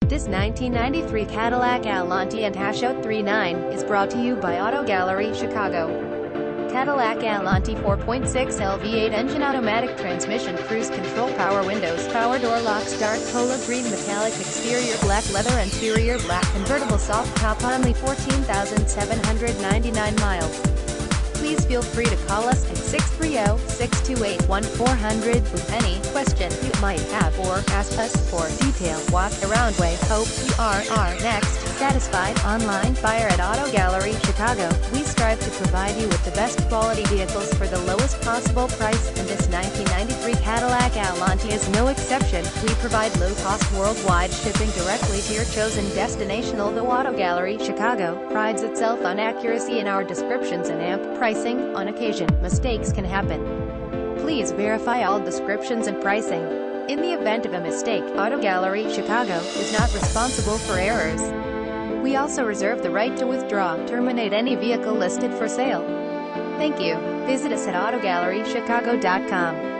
This 1993 Cadillac Allante and #039 is brought to you by Auto Gallery Chicago. Cadillac Allante 4.6L V8 engine, automatic transmission, cruise control, power windows, power door locks, dark cola green metallic exterior, black leather interior, black convertible soft top, only 14,799 miles. Please feel free to call us at 630-628-1400 with any question you might have, or ask us for detailed walk-around. We hope you are our next satisfied online buyer at Auto Gallery Chicago. We strive to provide you with the best quality vehicles for the lowest possible price, and this 1993 Cadillac Allante is no exception. We provide low-cost worldwide shipping directly to your chosen destination. Although Auto Gallery Chicago prides itself on accuracy in our descriptions and amp pricing, on occasion, mistakes can happen. Please verify all descriptions and pricing. In the event of a mistake, Auto Gallery Chicago is not responsible for errors. We also reserve the right to withdraw, terminate any vehicle listed for sale. Thank you. Visit us at autogallerychicago.com.